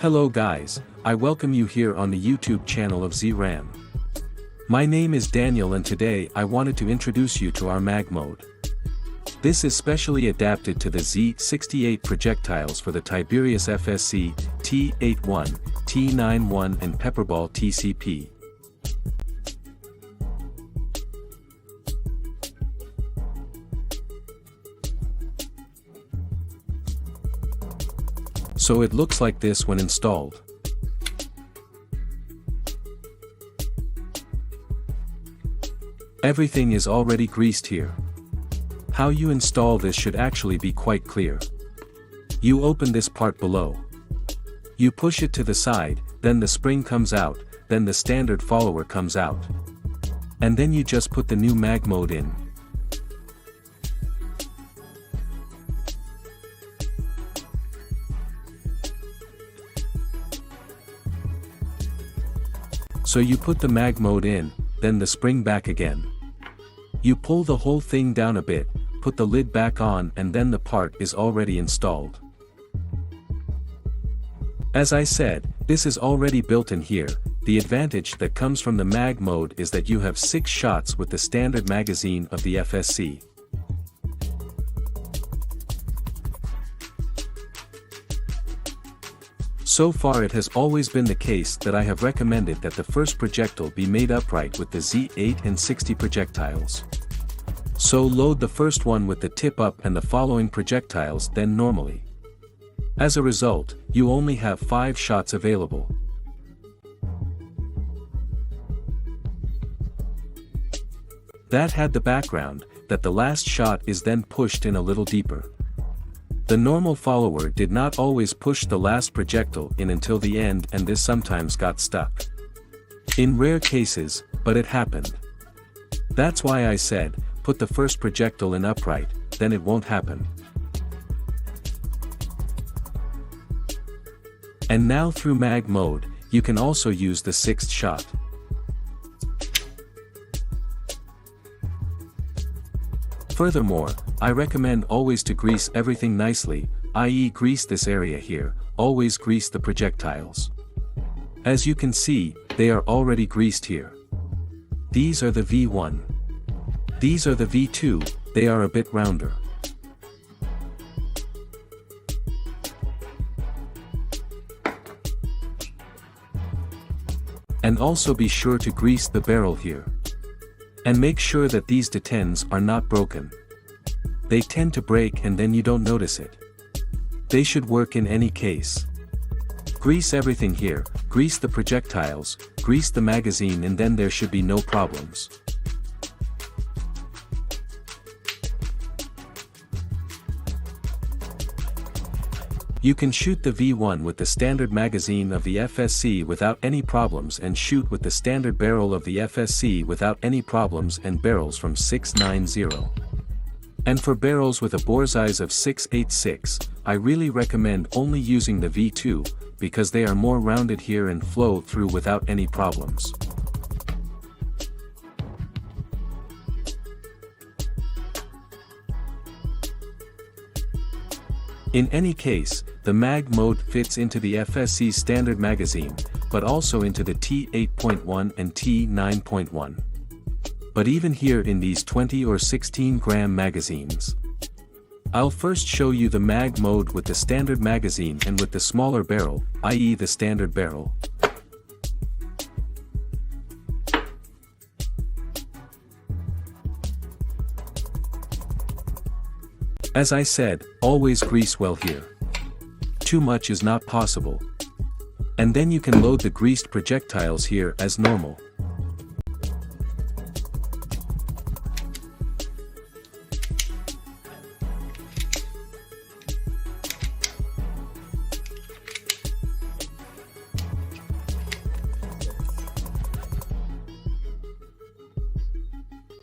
Hello guys, I welcome you here on the YouTube channel of Z.Ram. My name is Daniel and today I wanted to introduce you to our magmode. This is specially adapted to the Z.68 projectiles for the Tiberius FSC, T8.1 T9.1 and Pepperball TCP. So it looks like this when installed. Everything is already greased here. How you install this should actually be quite clear. You open this part below. You push it to the side, then the spring comes out, then the standard follower comes out. And then you just put the new magmode in. So you put the magmode in, then the spring back again. You pull the whole thing down a bit, put the lid back on and then the part is already installed. As I said, this is already built in here. The advantage that comes from the magmode is that you have 6 shots with the standard magazine of the FSC. So far it has always been the case that I have recommended that the first projectile be made upright with the Z8 and 60 projectiles. So load the first one with the tip up and the following projectiles then normally. As a result, you only have 5 shots available. That had the background, that the last shot is then pushed in a little deeper. The normal follower did not always push the last projectile in until the end and this sometimes got stuck. In rare cases, but it happened. That's why I said, put the first projectile in upright, then it won't happen. And now through mag mode, you can also use the 6th shot. Furthermore, I recommend always to grease everything nicely, i.e. grease this area here, always grease the projectiles. As you can see, they are already greased here. These are the V1. These are the V2, they are a bit rounder. And also be sure to grease the barrel here. And make sure that these detents are not broken. They tend to break and then you don't notice it. They should work in any case. Grease everything here, grease the projectiles, grease the magazine and then there should be no problems. You can shoot the V1 with the standard magazine of the FSC without any problems and shoot with the standard barrel of the FSC without any problems and barrels from 690. And for barrels with a bore size of 686, I really recommend only using the V2, because they are more rounded here and flow through without any problems. In any case, the mag mode fits into the FSC standard magazine, but also into the T8.1 and T9.1. But even here in these 20 or 16 gram magazines. I'll first show you the mag mode with the standard magazine and with the smaller barrel, i.e. the standard barrel. As I said, always grease well here. Too much is not possible. And then you can load the greased projectiles here as normal.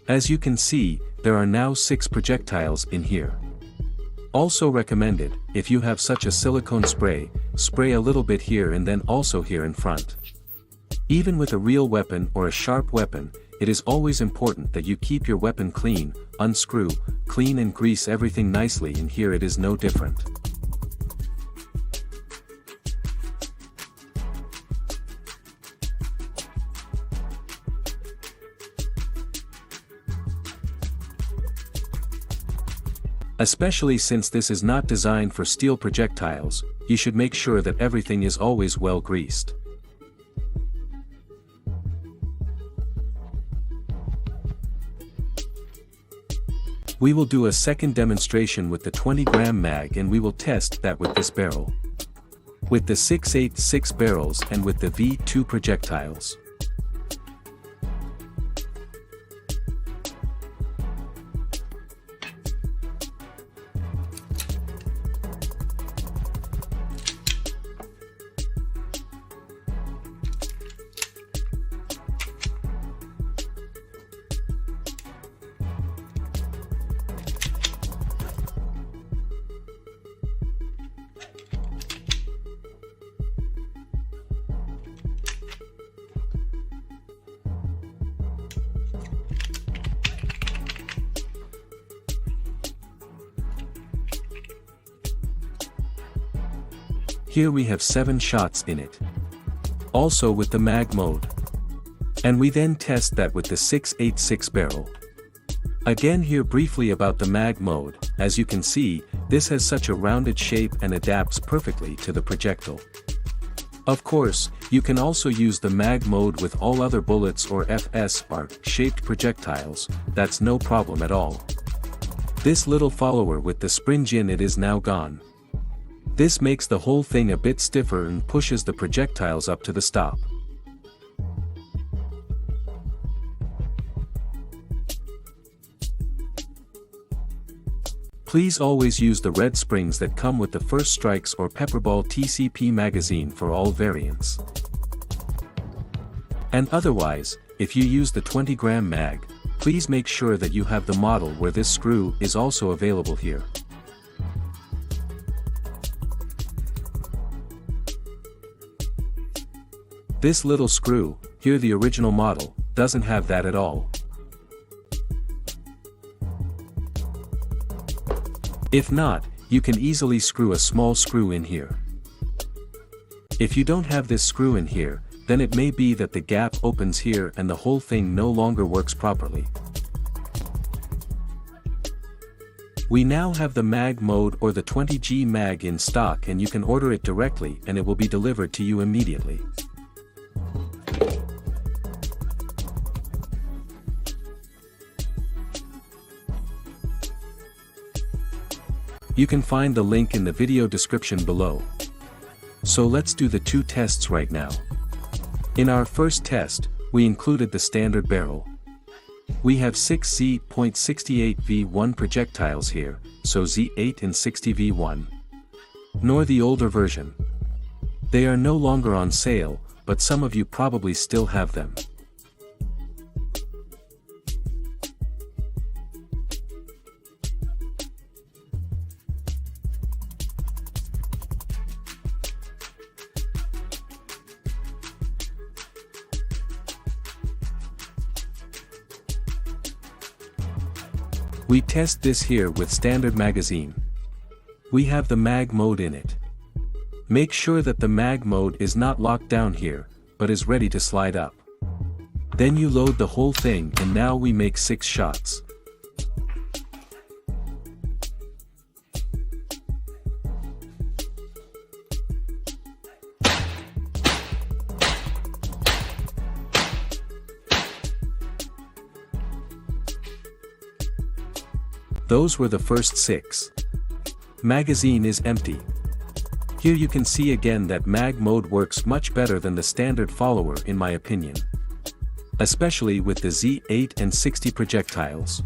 As you can see, there are now 6 projectiles in here. Also recommended, if you have such a silicone spray, spray a little bit here and then also here in front. Even with a real weapon or a sharp weapon, it is always important that you keep your weapon clean, unscrew, clean and grease everything nicely, and here it is no different. Especially since this is not designed for steel projectiles, you should make sure that everything is always well greased. We will do a second demonstration with the 20-gram mag, and we will test that with this barrel, with the 6.86 barrels, and with the V2 projectiles. Here we have 7 shots in it. Also with the mag mode. And we then test that with the 6.86 barrel. Again here briefly about the mag mode. As you can see, this has such a rounded shape and adapts perfectly to the projectile. Of course, you can also use the mag mode with all other bullets or FSC shaped projectiles, that's no problem at all. This little follower with the spring in it is now gone. This makes the whole thing a bit stiffer and pushes the projectiles up to the stop. Please always use the red springs that come with the First Strikes or Pepperball TCP magazine for all variants. And otherwise, if you use the 20-gram mag, please make sure that you have the model where this screw is also available here. This little screw, here the original model, doesn't have that at all. If not, you can easily screw a small screw in here. If you don't have this screw in here, then it may be that the gap opens here and the whole thing no longer works properly. We now have the mag mode or the 20G mag in stock, and you can order it directly and it will be delivered to you immediately. You can find the link in the video description below. So let's do the 2 tests right now. In our first test, we included the standard barrel. We have 6 Z.68v2 projectiles here, so Z8 and 60v1. Nor the older version. They are no longer on sale, but some of you probably still have them. We test this here with standard magazine. We have the mag mode in it. Make sure that the mag mode is not locked down here, but is ready to slide up. Then you load the whole thing, and now we make 6 shots. Those were the first 6. Magazine is empty. Here you can see again that mag mode works much better than the standard follower in my opinion. Especially with the Z8 and 60 projectiles.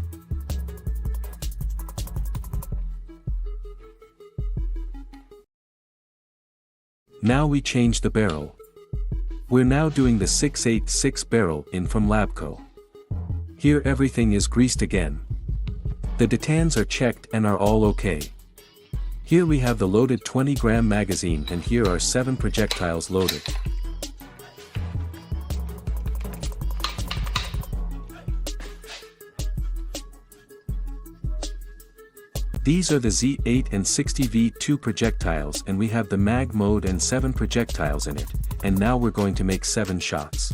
Now we change the barrel. We're now doing the 6.86 barrel in from Labco. Here everything is greased again. The detans are checked and are all okay. Here we have the loaded 20-gram magazine, and here are 7 projectiles loaded. These are the Z8 and 60v2 projectiles, and we have the mag mode and 7 projectiles in it, and now we're going to make 7 shots.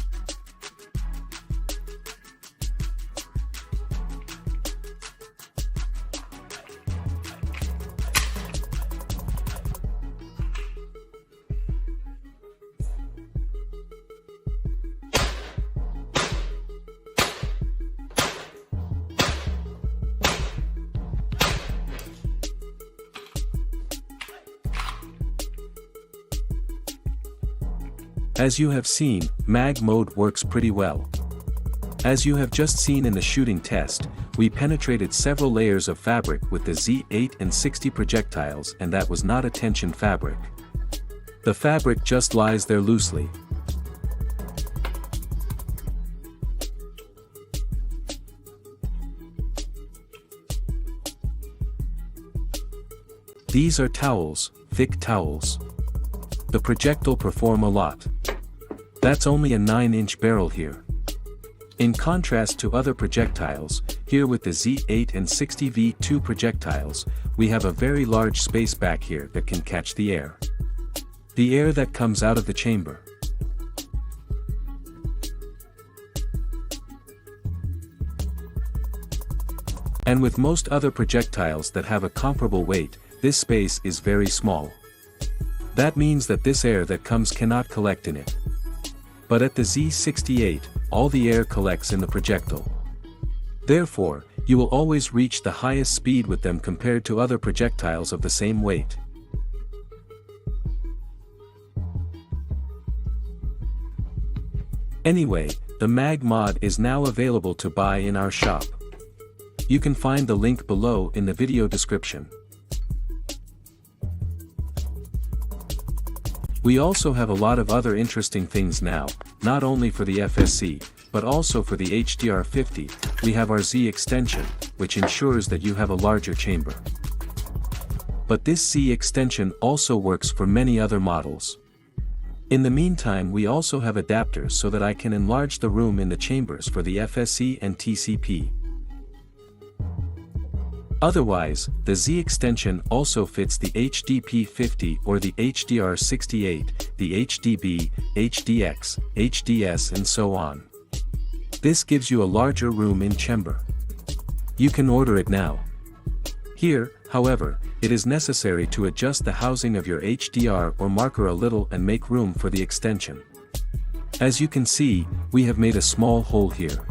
As you have seen, mag mode works pretty well. As you have just seen in the shooting test, we penetrated several layers of fabric with the Z8 and 60 projectiles, and that was not a tension fabric. The fabric just lies there loosely. These are towels, thick towels. The projectile perform a lot. That's only a 9-inch barrel here. In contrast to other projectiles, here with the Z8 and 60v2 projectiles, we have a very large space back here that can catch the air. The air that comes out of the chamber. And with most other projectiles that have a comparable weight, this space is very small. That means that this air that comes cannot collect in it. But at the Z68, all the air collects in the projectile. Therefore, you will always reach the highest speed with them compared to other projectiles of the same weight. Anyway, the MagMod is now available to buy in our shop. You can find the link below in the video description. We also have a lot of other interesting things now, not only for the FSC, but also for the HDR50, we have our Z extension, which ensures that you have a larger chamber. But this Z extension also works for many other models. In the meantime, we also have adapters so that I can enlarge the room in the chambers for the FSC and TCP. Otherwise, the Z extension also fits the HDP50 or the HDR68, the HDB, HDX, HDS and so on. This gives you a larger room in chamber. You can order it now. Here, however, it is necessary to adjust the housing of your HDR or marker a little and make room for the extension. As you can see, we have made a small hole here.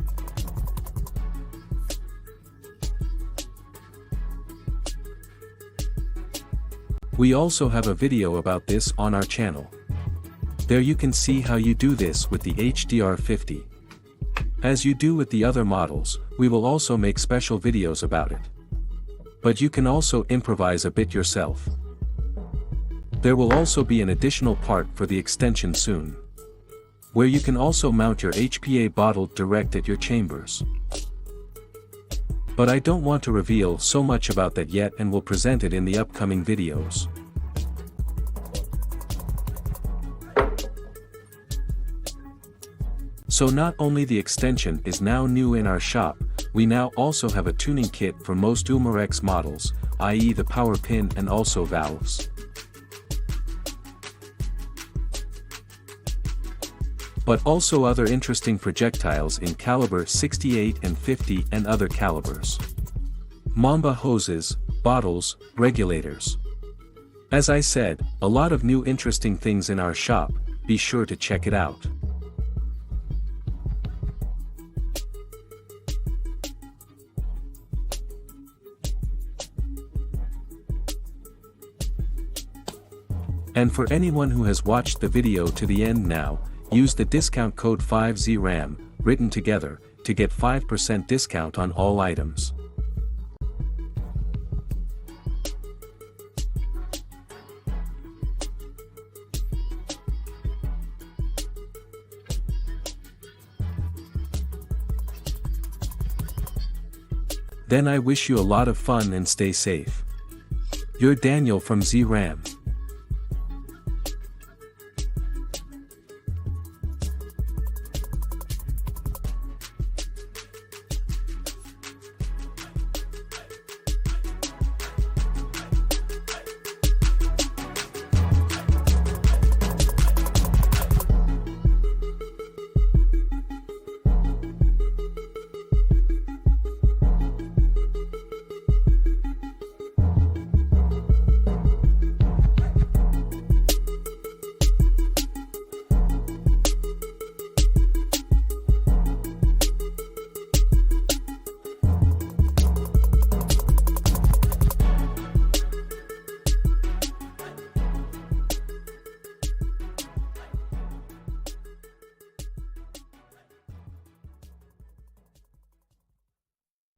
We also have a video about this on our channel. There you can see how you do this with the HDR50. As you do with the other models, we will also make special videos about it. But you can also improvise a bit yourself. There will also be an additional part for the extension soon, where you can also mount your HPA bottle direct at your chambers. But I don't want to reveal so much about that yet and will present it in the upcoming videos. So not only the extension is now new in our shop, we now also have a tuning kit for most umarex models, i.e. the power pin and also valves. But also other interesting projectiles in caliber 68 and 50 and other calibers. Mamba hoses, bottles, regulators. As I said, a lot of new interesting things in our shop, be sure to check it out. And for anyone who has watched the video to the end now, use the discount code 5ZRAM, written together, to get 5% discount on all items. Then I wish you a lot of fun and stay safe. You're Daniel from Z.Ram.